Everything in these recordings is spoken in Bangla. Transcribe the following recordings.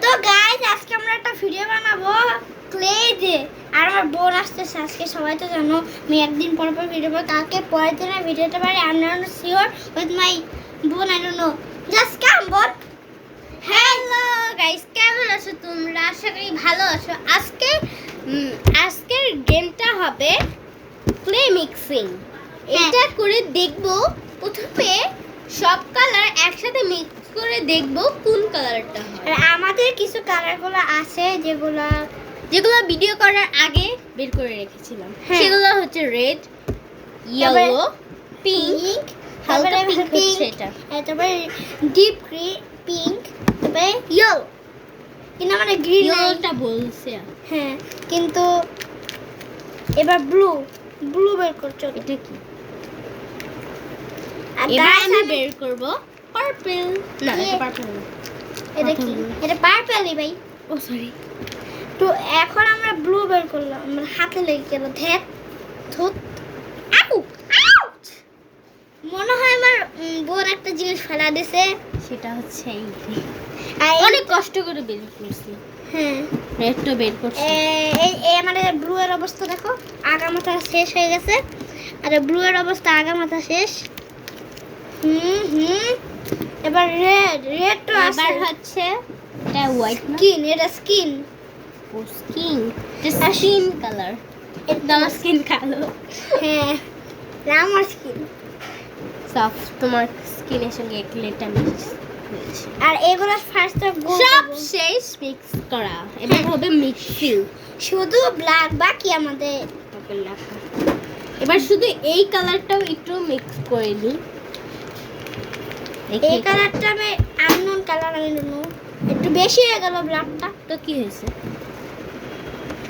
তো গাইস আজকে আমরা একটা ভিডিও বানাবো ক্লে দিয়ে। আর আমার বোন আসতেছে আজকে, সবাই তো জানো আমি একদিন পর পর ভিডিও বানাই, কালকে পরের দিন ভিডিওটা বানাই। I am not sure with my বোন, I don't know, just come বোন। হ্যালো গাইস, কেমন আছো তোমরা? আশা করি ভালো আছো। আজকের গেমটা হবে ক্লে মিক্সিং। এটা করে দেখবো, প্রথমে সব কালার একসাথে মিক্স করে দেখবো কোন কালারটা হয়। আর আমাদের কিছু কালারগুলো আছে যেগুলো ভিডিও করার আগে বের করে রেখেছিলাম। হ্যাঁ। সেগুলো হচ্ছে রেড, ইয়েলো, পিঙ্ক, হালকা পিঙ্ক হচ্ছে এটা। তারপরে ডিপ পিঙ্ক, তারপরে ইয়েলো। কিন্তু আমাদের গ্রিন ইয়েলোটা বলছে। হ্যাঁ, কিন্তু এবার ব্লু বের করছো। এটা কি? আর এবার guys, আমি বের করব পার্পল। না, এটা পার্পল না। এটা কি? এটা পার্পলই ভাই। ও সরি। তো এখন আমরা ব্লু বের করলাম, আমার হাতে লেগে গেল। ধ্যাত ধুত আউ আউট। মনে হয় আমার বোন একটা জিনিস ফেলা দিছে। সেটা হচ্ছে এই। আর অনেক কষ্ট করে বের করছি। হ্যাঁ, রেডটা বের করছি। এই আমাদের ব্লু এর অবস্থা দেখো, আগা মাথা শেষ হয়ে গেছে। আর ব্লু এর অবস্থা আগা মাথা শেষ। এবার রেড তো আছে। এবার হচ্ছে এটা হোয়াইট না, স্কিন, এটা স্কিন। ও স্কিন, এটা স্কিন কালার। একদম স্কিন কালো। হ্যাঁ, আমার স্কিন। সফট, তোমার স্কিনের সঙ্গে একলেটা মিক্স হয়েছে। আর এগুলো ফার্স্ট সব শেষ মিক্স করা। এবার হবে মিক্সিং। শুধু ব্ল্যাক বাকি আমাদের। এবার শুধু এই কালারটাও একটু মিক্স করে দিই। এই কালারটা আমি আননোন কালার, আমি নো একটু বেশি হয়ে গেল ব্ল্যাকটা। তো কি হয়েছে?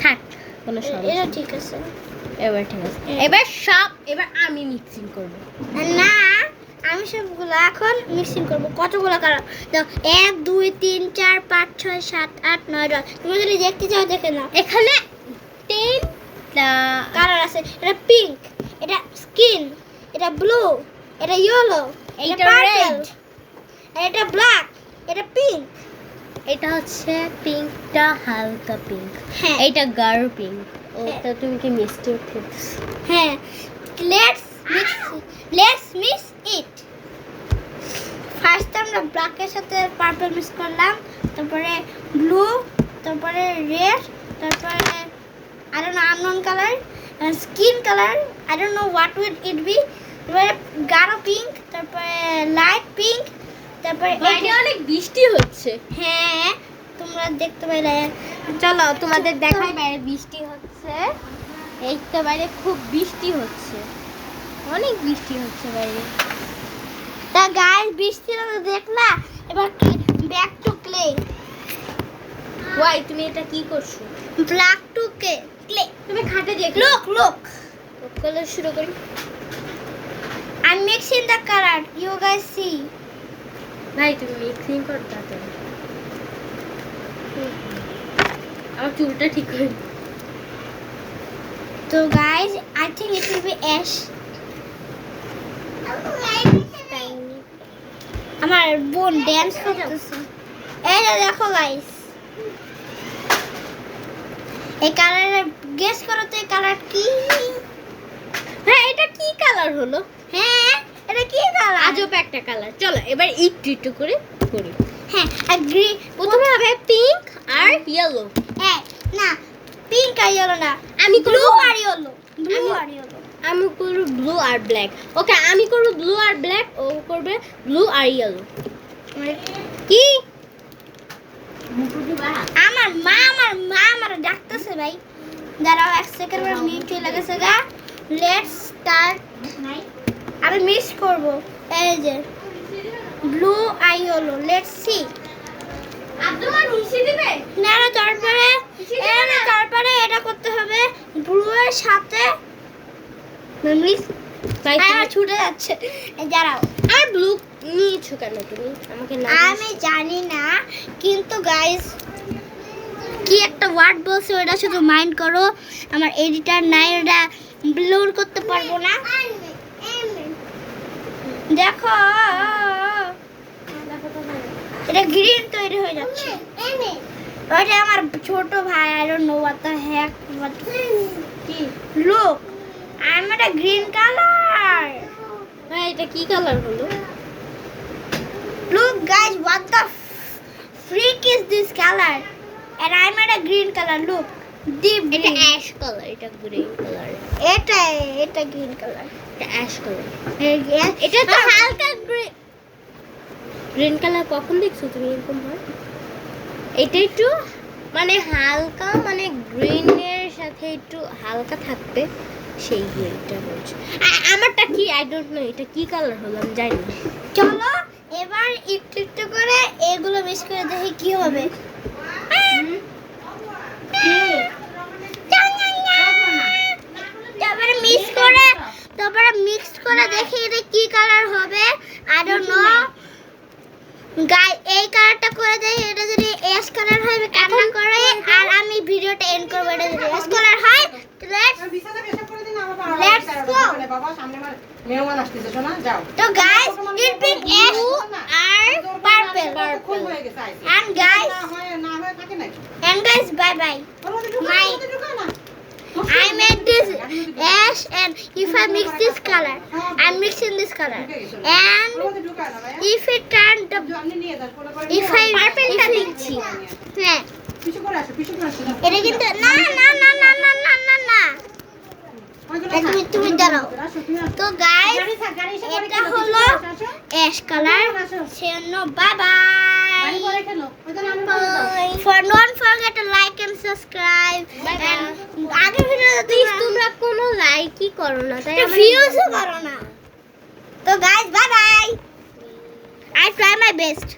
থাক, কোনো এটা সমস্যা নেই। ঠিক আছে। এবার ঠিক আছে। এবার আমি মিক্সিং করব। না, আমি সবগুলো এখন মিক্সিং করব। কতগুলো কালার দাও? 1 2 3 4 5 6 7 8 9 10। তুমি যদি দেখতে চাও দেখে নাও। এখানে 10টা কালার আছে। এটা পিঙ্ক, এটা স্কিন, এটা ব্লু, এটা ইয়েলো, এটা এটা পার্পল, red, এটা ব্ল্যাক, এটা পিঙ্ক। এটা হচ্ছে পিঙ্কটা হালকা পিঙ্ক, হ্যাঁ। এটা গাঢ় পিঙ্ক। ওটা তুমি কি মিষ্টি উঠেছ? হ্যাঁ, লেটস মিক্স ইট। ফার্স্ট আমরা ব্ল্যাকের সাথে পার্পল মিক্স করলাম, তারপরে ব্লু, তারপরে রেড, তারপরে I don't no unknown colour, skin colour, I don't know what will it be, তারপরে গাঢ় পিঙ্ক, তারপরে লাইট পিঙ্ক, তারপরে বাইরে অনেক বৃষ্টি হচ্ছে। হ্যাঁ, তোমরা দেখতে পাইলে। চলো তোমাদের দেখাই বাইরে বৃষ্টি হচ্ছে। এই তো বাইরে খুব বৃষ্টি হচ্ছে, অনেক বৃষ্টি হচ্ছে বাইরে। তা গাইস, বৃষ্টি দেখলা। এবার ব্যাক টু ক্লে। ওয়াই, তুমি এটা কি করছো? Black to clay. তুমি খাটে দেখো। Look. কালার শুরু করি। I'm mixing the color. You guys see. ভাই তুমি মিক্সিং করো তাড়াতাড়ি। আমার চুলটা ঠিক করে। So guys, I think it will be ash. আমার বোন ড্যান্স করতেছে। এই যে দেখো গাইস, এই কালারের গেস করো তো এই কালার কি? হ্যাঁ, এটা কি কালার হলো? হ্যাঁ, এটা কি কালার? আজব একটা কালার। চলো এবার একটু একটু করে করি। হ্যাঁ, আর গ্রিন। প্রথমে হবে পিঙ্ক আর ইয়েলো। হ্যাঁ, না, পিঙ্ক আর ইয়েলো না, আমি ব্লু করব আর ইয়েলো। ব্লু আর ইয়েলো। আমি করব ব্লু আর ব্ল্যাক। ওকে, আমি করব ব্লু আর ব্ল্যাক, ও করবে ব্লু আর ইয়েলো। কি? আমার মা আমার ডাকতেছে ভাই। দাঁড়াও এক সেকেন্ড, আমার মিউট হয়ে গেছে গা। Let's start. আমি মিস করব। এই যে ব্লু আর ইয়েলো, লেটস সি। তোমার মিশিয়ে দিবে? না না, তারপরে এটা করতে হবে ব্লু এর সাথে মিস। আমার ছুটে যাচ্ছে। দাঁড়াও, আর ব্লু নিয়েছো কেন তুমি? আমাকে না আমি জানি না, কিন্তু গাইস কি একটা ওয়ার্ড বলছে ওটা শুধু মাইন্ড করো। আমার এডিটর নাই, ওটা ব্লুর করতে পারবো না। দেখো এটা গ্রিন তৈরি হয়ে যাচ্ছে। ওইটা আমার ছোট ভাই, I don't know what the heck, what কি look, I'm at a green color. হ্যাঁ এটা কি কালার হলো? Look guys, what the freak is this color? And I'm at a green color, look. Deep এটা green. অ্যাশ কালার, এটা গ্রিন কালার, এটা green color. এটা অ্যাশ কালার। এটা এটা তো হালকা গ্রিন কালার। কখন দেখছো তুমি এরকম হয়? এটা একটু মানে হালকা, মানে গ্রিনের সাথে একটু হালকা থাকবে, সেই গ্রিনটা বলছি। আমারটা কি আই ডোন্ট নো, এটা কি কালার হলো আমি জানি না। চলো এবার একটু একটু করে এগুলো মিক্স করে দেখি কি হবে। তারপরে মিক্স করে দেখি এটা কি কালার হবে। আই ডোন্ট নো গাই, এই কালারটা করে দেখি, এটা যদি অ্যাশ কালার হয় কান্না করে, আর আমি ভিডিওটা এন্ড করব। এটা যদি অ্যাশ কালার হয় Let's go. বাবা সামনে আমার মেহমান আসতেছে, শোনা যাও। তো গাইস ইট বিং অ্যাশ আর পার্পল খুব হয়ে গেছে আইছে। and guys না হয় থাকে নাকি? and guys bye bye. ওর মধ্যে ঢুকা, My- ওর মধ্যে ঢুকা না। I made this ash, and if I mix this color, I'm mixing this color, and ওর মধ্যে ঢুকা না ভাইয়া। if it turned the, আপনি নিয়ে যান, কোলে করে if I purple টা দিচ্ছি, হ্যাঁ পিছু করে আসো, পিছু করে আসো। এটা কিন্তু না না না না না না না না। ওইগুলো এই থাক, তুমি ওইগুলো দাঁড়াও। আসো, তুমি আসো। তো গাইস গাড়ি থাক, গাড়ি এসে পরে এটা খেলো, হলো পিছু করে আসো, আসো। ash color, so bye গাড়ি পরে bye. খেলো, ওই জন্য আমি বলে দাও। For don't forget to like and subscribe. Bye bye. And আগের ভিডিওতে প্লিজ তোমরা কোনো লাইকই করো না, তাই আমার ভিউজও করো না। তো guys bye bye. I try my best.